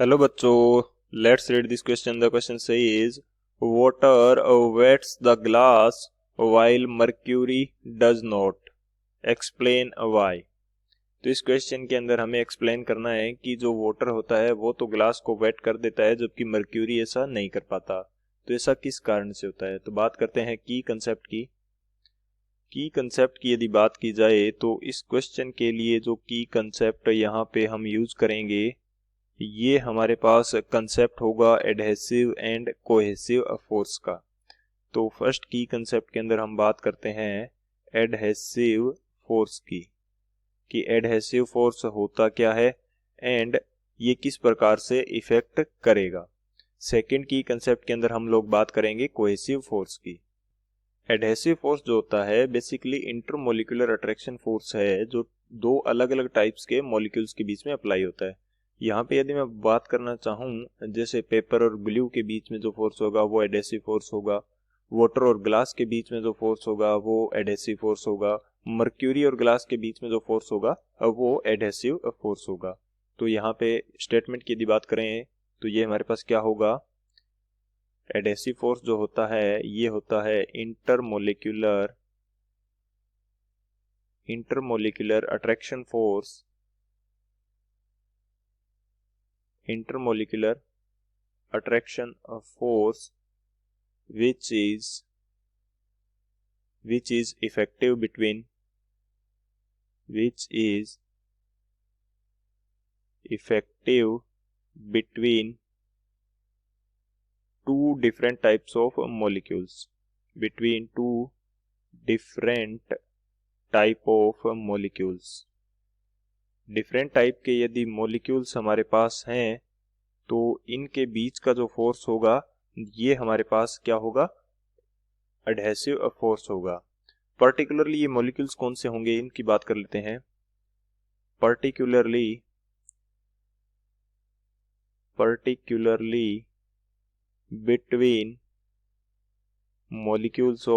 Hello बच्चों, let's read this question. The question says water wets the glass while mercury does not. Explain why. तो इस question के अंदर हमें explain करना है कि जो वाटर होता है वो तो ग्लास को वेट कर देता है जबकि मर्क्यूरी ऐसा नहीं कर पाता. तो ऐसा किस कारण से होता है. तो बात करते हैं की कंसेप्ट की. यदि बात की जाए तो इस क्वेश्चन के लिए जो की कंसेप्ट यहाँ पे हम यूज करेंगे ये हमारे पास कंसेप्ट होगा एडहेसिव एंड कोहेसिव फोर्स का. तो फर्स्ट की कंसेप्ट के अंदर हम बात करते हैं एडहेसिव फोर्स की कि एडहेसिव फोर्स होता क्या है एंड ये किस प्रकार से इफेक्ट करेगा. सेकंड की कंसेप्ट के अंदर हम लोग बात करेंगे कोहेसिव फोर्स की. एडहेसिव फोर्स जो होता है बेसिकली इंटरमोलिकुलर अट्रैक्शन फोर्स है जो दो अलग अलग टाइप्स के मॉलिक्यूल्स के बीच में अप्लाई होता है. यहाँ पे यदि मैं बात करना चाहूँ जैसे पेपर और ग्लू के बीच में जो फोर्स होगा वो एडहेसिव फोर्स होगा. वाटर और ग्लास के बीच में जो फोर्स होगा वो एडहेसिव फोर्स होगा. मर्क्यूरी और ग्लास के बीच में जो फोर्स होगा वो एडहेसिव फोर्स होगा. तो यहाँ पे स्टेटमेंट की यदि बात करें तो ये हमारे पास क्या होगा. एडहेसिव फोर्स जो होता है ये होता है intermolecular attraction force. Intermolecular attraction of force which is effective between two different types of molecules. Between two different type of molecules. Different type के यदि मॉलिक्यूल्स हमारे पास हैं तो इनके बीच का जो फोर्स होगा ये हमारे पास क्या होगा. एडहेसिव फोर्स होगा. पर्टिकुलरली ये मॉलिक्यूल्स कौन से होंगे इनकी बात कर लेते हैं. Particularly between molecules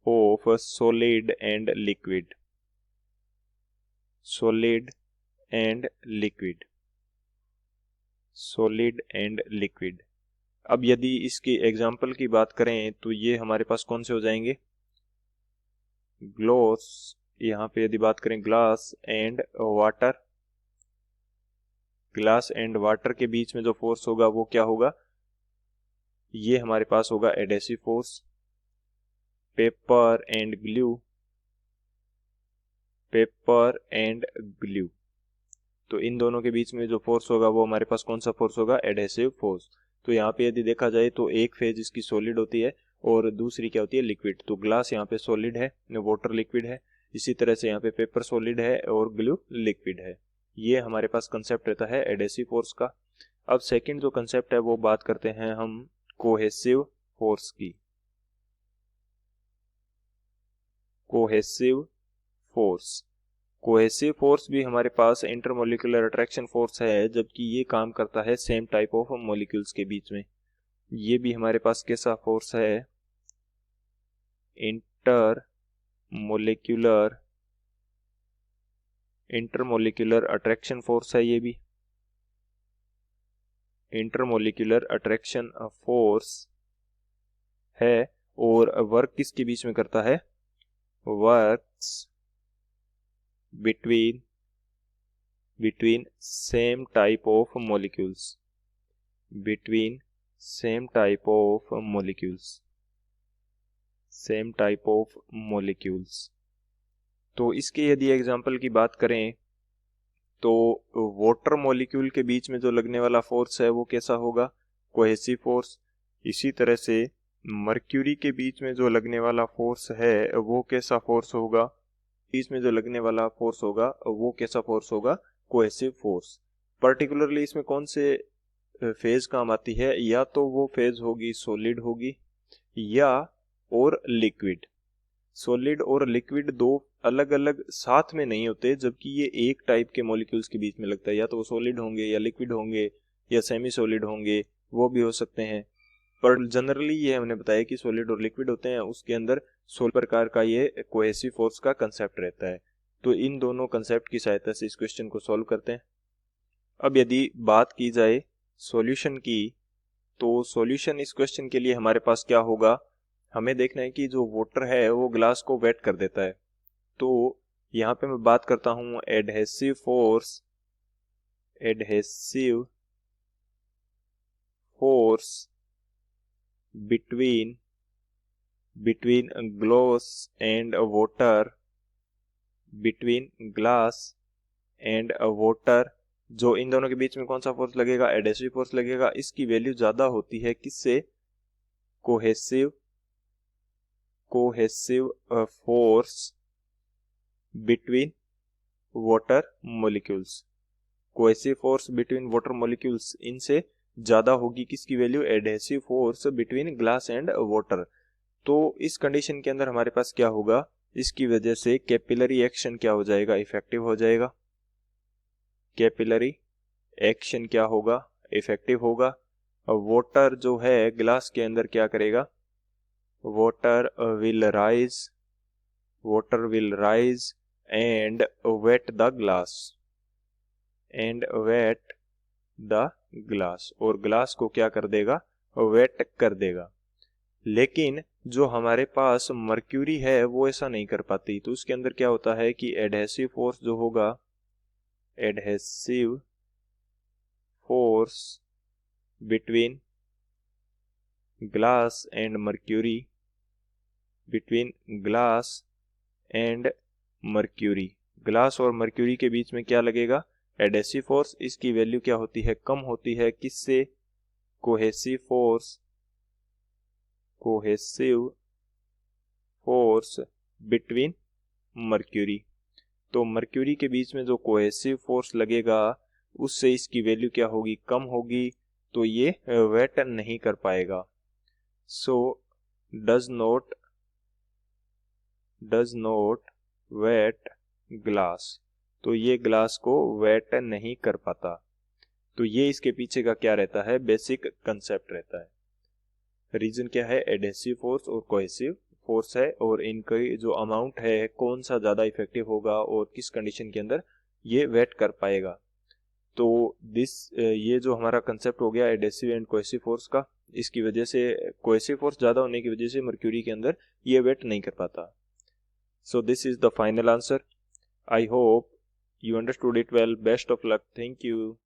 of solid and liquid. solid and liquid. अब यदि इसकी एग्जांपल की बात करें तो ये हमारे पास कौन से हो जाएंगे. ग्लास. यहाँ पे यदि बात करें ग्लास एंड वाटर के बीच में जो फोर्स होगा वो क्या होगा. ये हमारे पास होगा adhesive force. Paper and glue. तो इन दोनों के बीच में जो फोर्स होगा वो हमारे पास कौन सा फोर्स होगा. Adhesive force. तो यहाँ पे यदि देखा जाए तो एक फेज इसकी सॉलिड होती है और दूसरी क्या होती है लिक्विड. तो ग्लास यहाँ पे सॉलिड है, वाटर लिक्विड है. इसी तरह से यहाँ पे पेपर सॉलिड है और ग्लू लिक्विड है. ये हमारे पास कंसेप्ट रहता है एडहेसिव फोर्स का. अब सेकंड जो कंसेप्ट है वो बात करते हैं हम कोहेसिव फोर्स की. कोहेसिव फोर्स भी हमारे पास इंटरमोलिकुलर अट्रैक्शन फोर्स है जबकि ये काम करता है सेम टाइप ऑफ मॉलिक्यूल्स के बीच में. ये भी हमारे पास कैसा फोर्स है. इंटरमोलिकुलर अट्रैक्शन फोर्स है. ये भी इंटरमोलिकुलर अट्रैक्शन फोर्स है और वर्क किसके बीच में करता है. Works between same type of molecules. तो इसके यदि एग्जांपल की बात करें तो वाटर मॉलिक्यूल के बीच में जो लगने वाला फोर्स है वो कैसा होगा. Cohesive force. इसी तरह से मर्क्यूरी के बीच में जो लगने वाला फोर्स है वो कैसा फोर्स होगा. बीच में जो लगने वाला फोर्स होगा वो कैसा फोर्स होगा. Cohesive force. पर्टिकुलरली इसमें कौन से फेज काम आती है. या तो वो फेज होगी सॉलिड होगी या और लिक्विड. सॉलिड और लिक्विड दो अलग अलग साथ में नहीं होते जबकि ये एक टाइप के मॉलिक्यूल्स के बीच में लगता है. या तो वो सॉलिड होंगे या लिक्विड होंगे या सेमी सॉलिड होंगे, वो भी हो सकते हैं. पर जनरली ये हमने बताया कि सॉलिड और लिक्विड होते हैं. उसके अंदर 16 प्रकार का ये कोहेसिव फोर्स का कंसेप्ट रहता है. तो इन दोनों कंसेप्ट की सहायता से इस क्वेश्चन को सॉल्व करते हैं। अब यदि बात की जाए सॉल्यूशन की, तो सॉल्यूशन इस क्वेश्चन के लिए हमारे पास क्या होगा, हमें देखना है कि जो वाटर है वो ग्लास को वेट कर देता है। तो यहाँ पे मैं बात करता हूँ adhesive force between glass and water, जो इन दोनों के बीच में कौन सा फोर्स लगेगा, एडहेसिव फोर्स लगेगा। इसकी वैल्यू ज्यादा होती है किससे, cohesive force between water molecules. Cohesive force between water molecules इनसे ज्यादा होगी किसकी value, adhesive force between glass and water. तो इस कंडीशन के अंदर हमारे पास क्या होगा, इसकी वजह से कैपिलरी एक्शन क्या हो जाएगा, इफेक्टिव हो जाएगा। कैपिलरी एक्शन क्या होगा, इफेक्टिव होगा। वाटर जो है ग्लास के अंदर क्या करेगा, water will rise and wet the glass, और ग्लास को क्या कर देगा, वेट कर देगा। लेकिन जो हमारे पास मर्क्यूरी है वो ऐसा नहीं कर पाती। तो उसके अंदर क्या होता है कि एडहेसिव फोर्स जो होगा, adhesive force between glass and mercury, glass और मर्क्यूरी के बीच में क्या लगेगा, एडहेसिव फोर्स। इसकी वैल्यू क्या होती है, कम होती है किससे, कोहेसिव फोर्स बिटवीन मर्क्यूरी। तो मर्क्यूरी के बीच में जो कोहेसिव फोर्स लगेगा उससे इसकी वैल्यू क्या होगी, कम होगी। तो ये वेट नहीं कर पाएगा। So does not wet glass, तो ये ग्लास को वेट नहीं कर पाता। तो ये इसके पीछे का क्या रहता है, बेसिक कंसेप्ट रहता है। रीजन क्या है, एडहेसिव फोर्स और कोहेसिव फोर्स है, और इनका जो अमाउंट है कौन सा ज्यादा इफेक्टिव होगा और किस कंडीशन के अंदर ये वेट कर पाएगा। तो ये जो हमारा कंसेप्ट हो गया एडहेसिव एंड कोहेसिव फोर्स का, इसकी वजह से कोहेसिव फोर्स ज्यादा होने की वजह से मर्क्यूरी के अंदर ये वेट नहीं कर पाता। So this is the final answer. I hope you understood it well. Best of luck. Thank you.